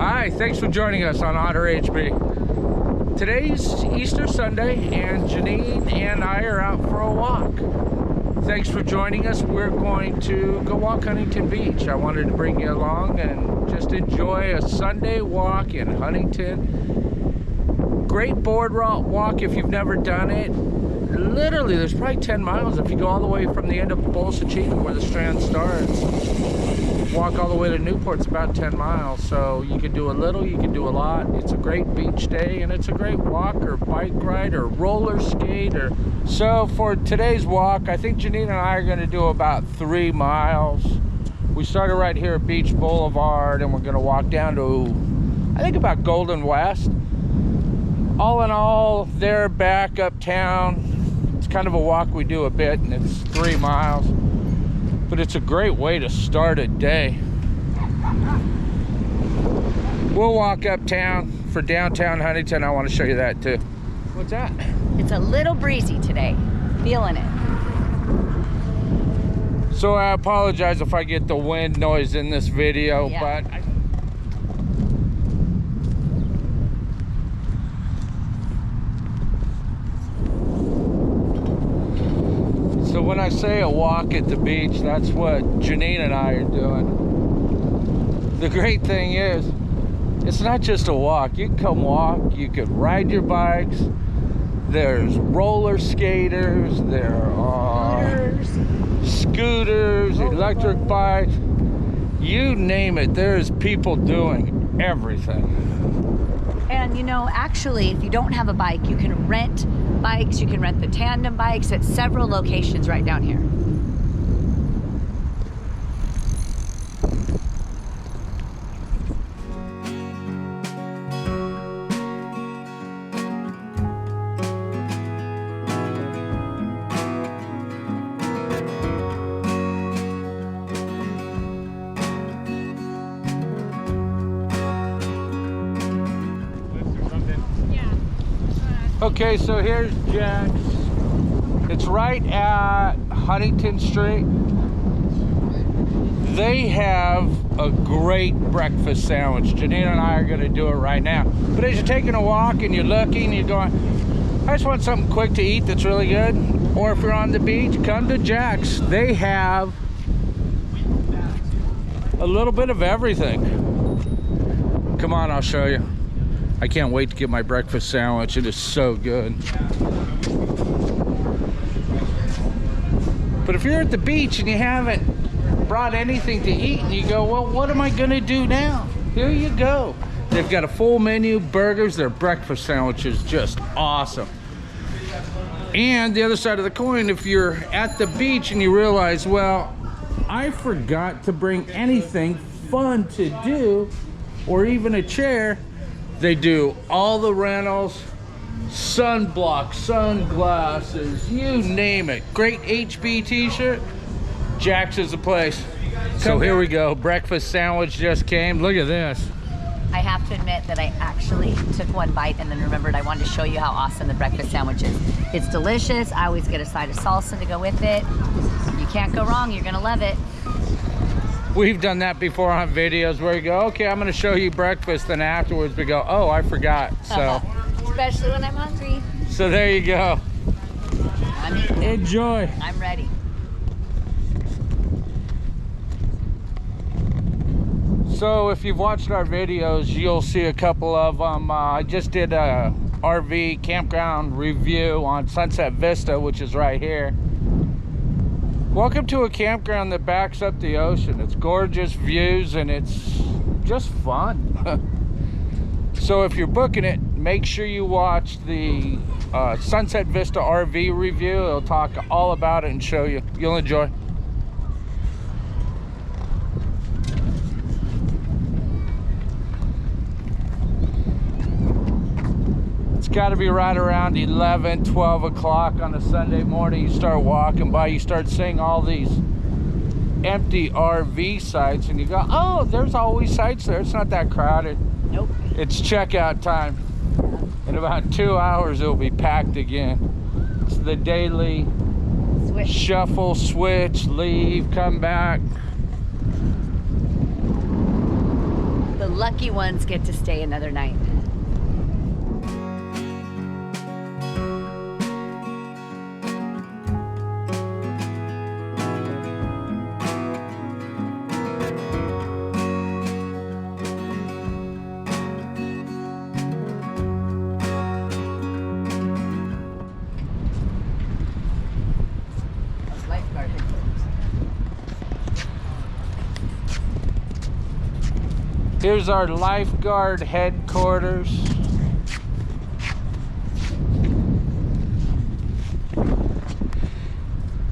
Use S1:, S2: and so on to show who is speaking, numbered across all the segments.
S1: Hi, thanks for joining us on Otter HB. Today's Easter Sunday, and Janine and I are out for a walk. Thanks for joining us. We're going to go walk Huntington Beach. I wanted to bring you along and just enjoy a Sunday walk in Huntington. Great boardwalk walk if you've never done it. Literally, there's probably 10 miles if you go all the way from the end of Bolsa where the Strand starts. Walk all the way to Newport, it's about 10 miles. So you can do a little, you can do a lot. It's a great beach day, and it's a great walk or bike ride or roller skate. So for today's walk, I think Janine and I are going to do about 3 miles. We started right here at Beach Boulevard, and we're going to walk down to, I think, about Golden West. All in all, there back uptown. It's kind of a walk we do a bit, and it's 3 miles. But it's a great way to start a day. We'll walk uptown for downtown Huntington. I want to show you that too. What's that?
S2: It's a little breezy today. Feeling it.
S1: So I apologize if I get the wind noise in this video,
S2: yeah.
S1: but so when I say a walk at the beach, that's what Janine and I are doing. The great thing is, it's not just a walk. You can come walk, you can ride your bikes. There's roller skaters, there are scooters, electric bikes. You name it, there's people doing everything.
S2: And you know, actually, if you don't have a bike, you can rent bikes. You can rent the tandem bikes at several locations right down here.
S1: Okay, so here's Jack's. It's right at Huntington Street. They have a great breakfast sandwich. Janine and I are going to do it right now. But as you're taking a walk and you're looking, you're going, I just want something quick to eat that's really good. Or if you're on the beach, come to Jack's. They have a little bit of everything. Come on, I'll show you. I can't wait to get my breakfast sandwich. It is so good. But if you're at the beach and you haven't brought anything to eat and you go, well, what am I gonna do now? Here you go. They've got a full menu, burgers, their breakfast sandwiches, just awesome. And the other side of the coin, if you're at the beach and you realize, well, I forgot to bring anything fun to do or even a chair, they do all the rentals, sunblock, sunglasses, you name it. Great HB t-shirt, Jack's is the place. So here we go, breakfast sandwich just came. Look at this.
S2: I have to admit that I actually took one bite and then remembered I wanted to show you how awesome the breakfast sandwich is. It's delicious. I always get a side of salsa to go with it. You can't go wrong, you're gonna love it.
S1: We've done that before on videos where you go, okay, I'm gonna show you breakfast, then afterwards we go, oh, I forgot. So
S2: especially when I'm hungry.
S1: So there you go.
S2: I'm eating.
S1: Enjoy.
S2: I'm ready.
S1: So if you've watched our videos, you'll see a couple of them. I just did a RV campground review on Sunset Vista, which is right here. Welcome to a campground that backs up the ocean. It's gorgeous views and it's just fun. So if you're booking it, make sure you watch the Sunset Vista RV review. It'll talk all about it and show you. You'll enjoy. It's got to be right around 11, 12 o'clock on a Sunday morning. You start walking by, you start seeing all these empty RV sites, and you go, oh, there's always sites there. It's not that crowded.
S2: Nope.
S1: It's checkout time. In about 2 hours, it'll be packed again. It's the daily
S2: Switch.
S1: Shuffle, switch, leave, come back.
S2: lucky ones get to stay another night.
S1: Here's our lifeguard headquarters.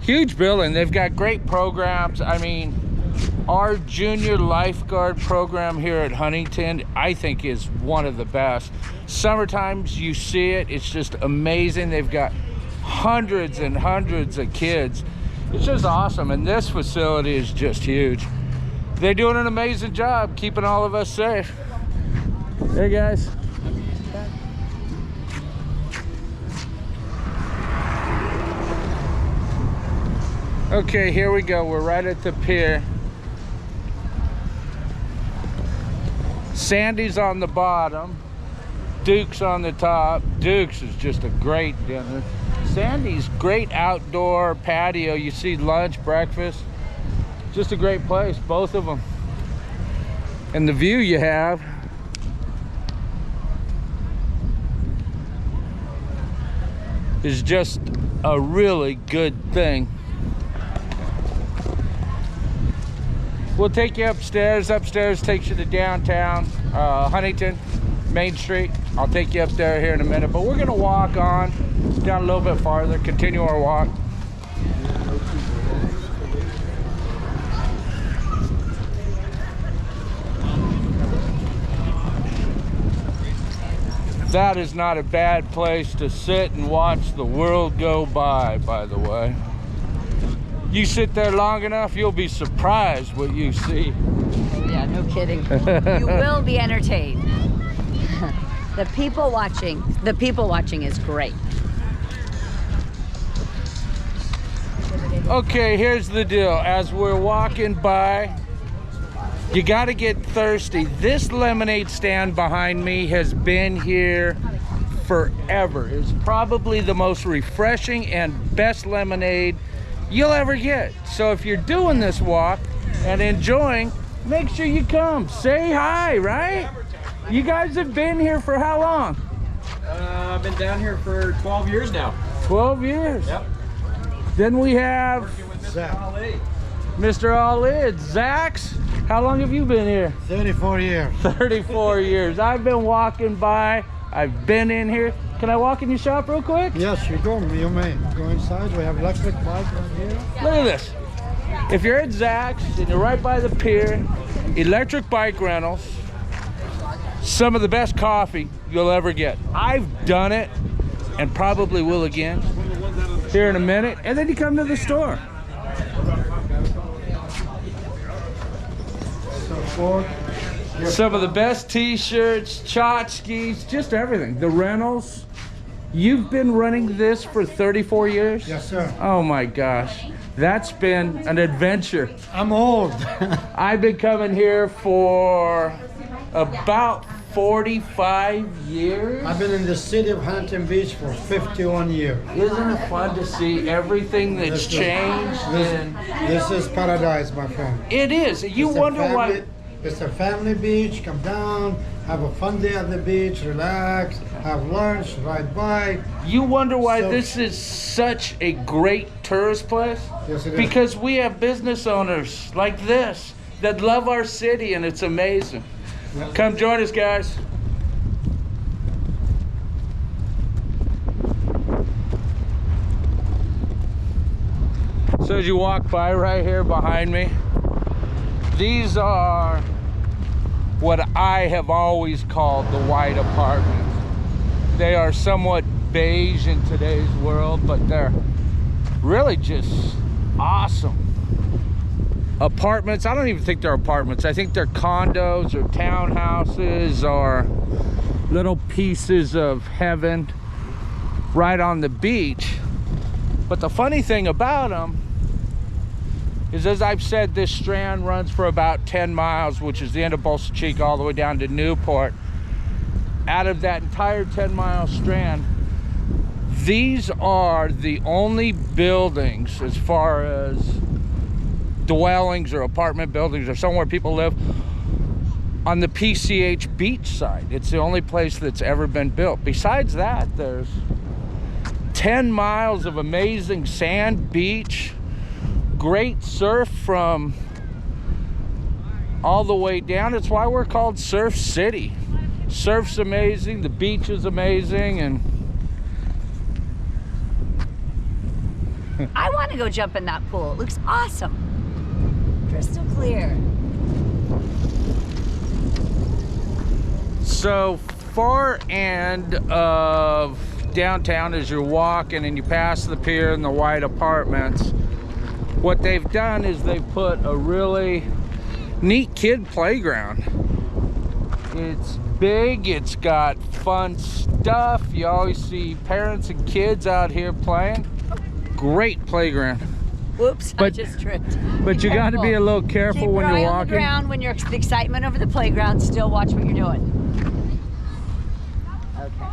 S1: Huge building. They've got great programs. I mean, our junior lifeguard program here at Huntington, I think, is one of the best. Summertimes, you see it. It's just amazing. They've got hundreds and hundreds of kids. It's just awesome. And this facility is just huge. They're doing an amazing job keeping all of us safe. Hey guys. Okay, here we go. We're right at the pier. Sandy's on the bottom. Duke's on the top. Duke's is just a great dinner. Sandy's great outdoor patio. You see lunch, breakfast. Just a great place, both of them. And the view you have. Is just a really good thing. We'll take you upstairs. Upstairs takes you to downtown, Huntington, Main Street. I'll take you up there here in a minute, but we're gonna walk on down a little bit farther, continue our walk. That is not a bad place to sit and watch the world go by the way. You sit there long enough, you'll be surprised what you see.
S2: Yeah, no kidding. You will be entertained. The people watching is great.
S1: Okay, here's the deal. As we're walking by, you gotta get thirsty. This lemonade stand behind me has been here forever. It's probably the most refreshing and best lemonade you'll ever get. So if you're doing this walk and enjoying, make sure you come. Say hi, right? You guys have been here for how long?
S3: I've been down here for 12 years now.
S1: 12 years?
S3: Yep.
S1: Then we have
S3: Working with Mr. Ali.
S1: Mr. Ali. It's Zach's. How long have you been here?
S4: 34 years.
S1: 34 years. I've been walking by. I've been in here. Can I walk in your shop real quick?
S4: Yes, you may. Go inside. We have electric bike right here.
S1: Look at this. If you're at Zach's and you're right by the pier, electric bike rentals, some of the best coffee you'll ever get. I've done it and probably will again here in a minute. And then you come to the store. Some of the best t-shirts, tchotchkes, just everything. The rentals. You've been running this for 34 years?
S4: Yes, sir.
S1: Oh my gosh. That's been an adventure.
S4: I'm old.
S1: I've been coming here for about 45 years.
S4: I've been in the city of Huntington Beach for 51 years.
S1: Isn't it fun to see everything that's changed?
S4: This is paradise, my friend.
S1: It is. You
S4: It's a
S1: wonder
S4: family-
S1: why.
S4: It's a family beach. Come down, have a fun day at the beach, relax, have lunch, ride bike.
S1: You wonder why
S4: So-
S1: this is such a great tourist place?
S4: Yes, it is.
S1: Because we have business owners like this that love our city, and it's amazing.
S4: Yes.
S1: Come join us, guys. So as you walk by right here behind me, these are what I have always called the white apartments. They are somewhat beige in today's world, but they're really just awesome apartments. I don't even think they're apartments. I think they're condos or townhouses or little pieces of heaven right on the beach. But the funny thing about them is, as I've said, this strand runs for about 10 miles, which is the end of Bolsa Chica all the way down to Newport. Out of that entire 10-mile strand, these are the only buildings, as far as dwellings or apartment buildings or somewhere people live, on the PCH beach side. It's the only place that's ever been built. Besides that, there's 10 miles of amazing sand beach, great surf from all the way down. It's why we're called Surf City. Surf's amazing, the beach is amazing, and
S2: I want to go jump in that pool. It looks awesome. Crystal clear.
S1: so far end of downtown, as you're walking and you pass the pier and the white apartments, what they've done is they've put a really neat kid playground. It's big, it's got fun stuff. You always see parents and kids out here playing. Great playground.
S2: Whoops, I just tripped.
S1: But you got to be a little careful
S2: Keep
S1: when
S2: your
S1: you're
S2: eye
S1: walking.
S2: on the ground when you're the excitement over the playground. Still watch what you're doing. Okay.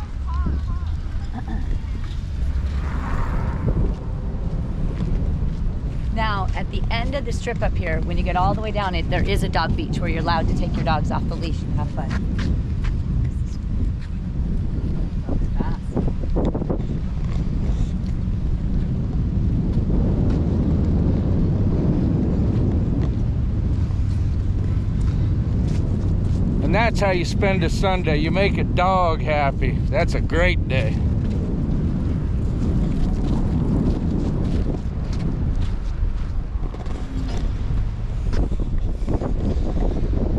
S2: Now, at the end of the strip up here, when you get all the way down it, there is a dog beach where you're allowed to take your dogs off the leash and have fun. Fast.
S1: And that's how you spend a Sunday. You make a dog happy. That's a great day.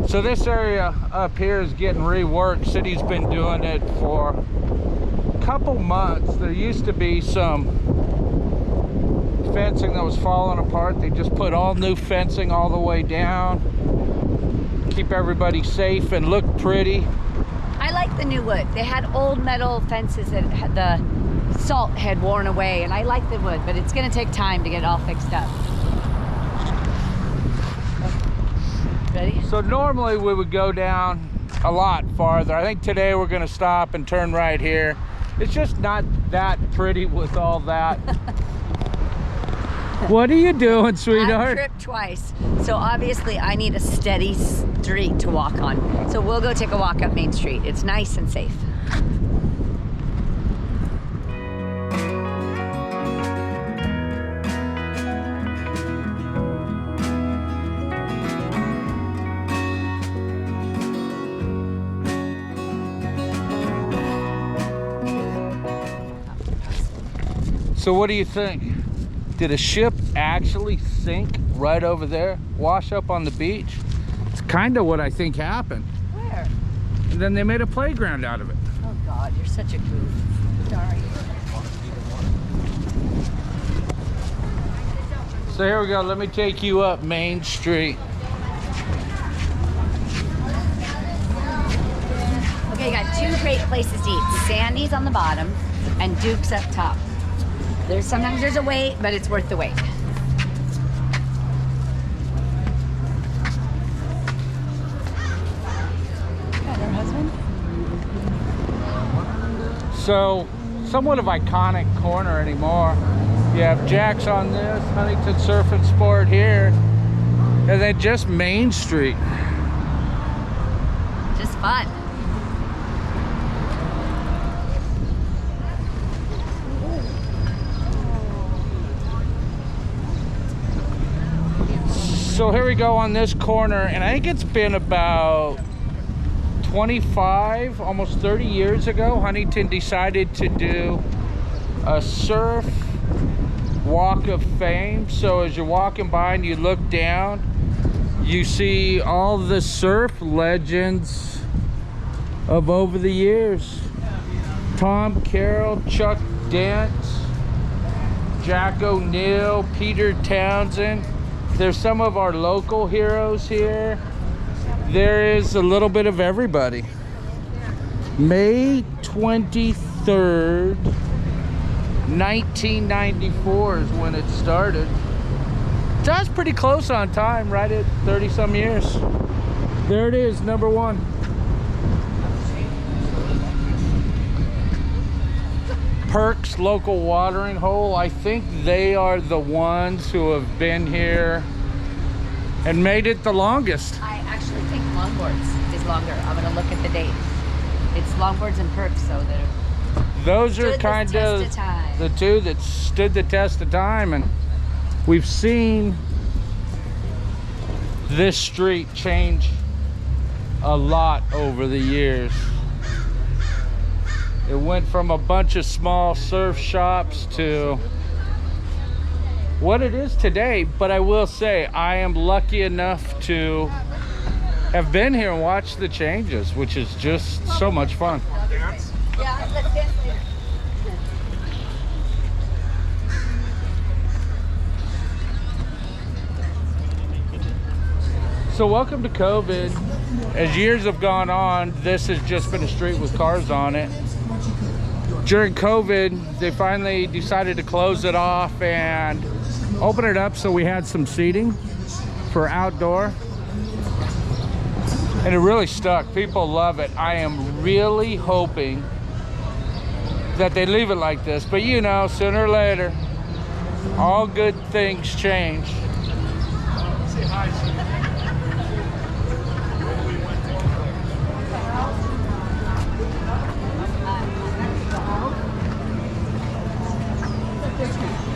S1: So this area up here is getting reworked. City's been doing it for a couple months. There used to be some fencing that was falling apart. They just put all new fencing all the way down. Keep everybody safe and look pretty.
S2: I like the new wood. They had old metal fences that had the salt had worn away, and I like the wood, but it's gonna take time to get it all fixed up. Ready?
S1: So normally we would go down a lot farther. I think today we're gonna stop and turn right here. It's just not that pretty with all that. What are you doing, sweetheart?
S2: I've tripped twice, so obviously I need a steady street to walk on. So we'll go take a walk up Main Street. It's nice and safe.
S1: So what do you think? Did a ship actually sink right over there, wash up on the beach? It's kind of what I think happened.
S2: Where?
S1: And then they made a playground out of it.
S2: Oh God, you're such a goof. Sorry.
S1: So here we go, let me take you up Main Street.
S2: Okay, got two great places to eat. Sandy's on the bottom and Duke's up top. Sometimes there's a wait, but it's worth the wait. Got her husband?
S1: So, somewhat of iconic corner anymore. You have Jack's on this, Huntington Surf and Sport here, and then just Main Street.
S2: Just fun.
S1: So here we go on this corner, and I think it's been about 25, almost 30 years ago, Huntington decided to do a surf walk of fame. So as you're walking by and you look down, you see all the surf legends of over the years. Tom Carroll, Chuck Dent, Jack O'Neill, Peter Townsend. There's some of our local heroes here. There is a little bit of everybody. May 23rd, 1994 is when it started. does pretty close on time, right at 30 some years. There it is, number 1. Perks local watering hole. I think they are the ones who have been here and made it the longest.
S2: I actually think longboards is longer. I'm gonna look at the date. It's longboards and perks, so they're
S1: Those are
S2: stood the
S1: kind
S2: test
S1: of
S2: of time.
S1: the two that stood the test of time, and we've seen this street change a lot over the years. It went from a bunch of small surf shops to what it is today, but I will say I am lucky enough to have been here and watched the changes, which is just so much fun.
S2: Yeah, let's dance later.
S1: So welcome to COVID. As years have gone on, this has just been a street with cars on it. During COVID, they finally decided to close it off and open it up so we had some seating for outdoor. And it really stuck. People love it. I am really hoping that they leave it like this. But you know, sooner or later, all good things change. Say hi, sir.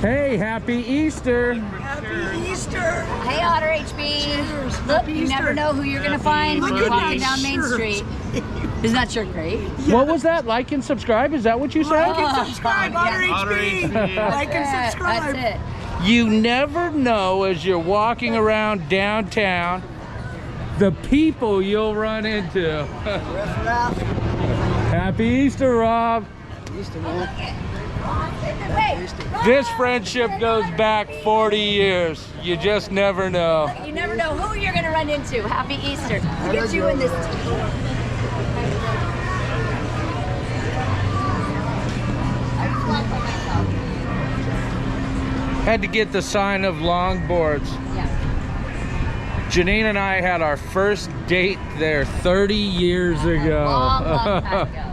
S1: Hey, happy Easter.
S5: Happy Easter.
S2: Hey, Otter HB.
S5: Cheers.
S2: Look,
S5: Happy
S2: you never
S5: Easter.
S2: know who you're gonna find when
S5: Look
S2: you're
S5: at
S2: walking
S5: these
S2: down Main
S5: shirts.
S2: Street. Isn't that shirt great?
S1: What was that? Like and subscribe? Is that what you said?
S5: Like and subscribe, Otter HB. Like and subscribe.
S2: That's it.
S1: You never know as you're walking around downtown the people you'll run into. Happy Easter, Rob.
S2: Wait,
S1: This friendship goes back 40 years. You just never know.
S2: you never know who you're gonna run into. Happy Easter. Look at you in this.
S1: Had to get the sign of longboards.
S2: Yeah.
S1: Janine and I had our first date there 30 years ago.
S2: Long time ago.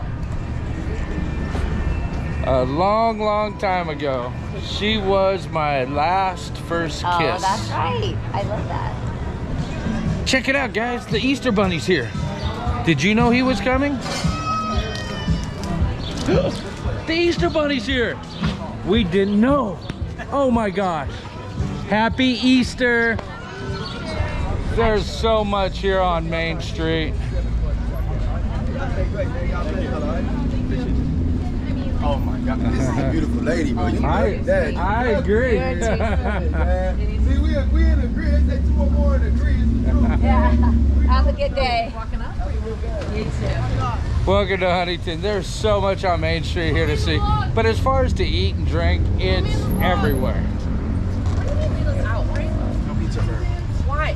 S1: A long, long time ago. She was my last first kiss.
S2: Oh, that's right. I love that.
S1: Check it out, guys. The Easter Bunny's here. Did you know he was coming? The Easter Bunny's here. We didn't know. Oh my gosh. Happy Easter. There's so much here on Main Street.
S6: Oh my God, this is a beautiful lady, bro. You
S1: I agree.
S6: See, we in agreement. Say 2 or more in agreement.
S2: Yeah. Have a good day. You too.
S1: Welcome to Huntington. There's so much on Main Street here to see. But as far as to eat and drink, it's everywhere.
S5: Why?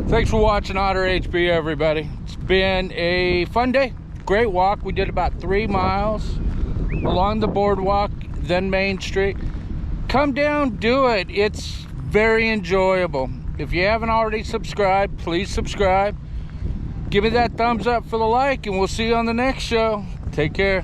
S1: Thanks for watching Otter HB, everybody. It's been a fun day. Great walk. We did about 3 miles along the boardwalk, then Main Street. Come down, do it. It's very enjoyable. If you haven't already subscribed, please subscribe. Give me that thumbs up for the like, and we'll see you on the next show. Take care.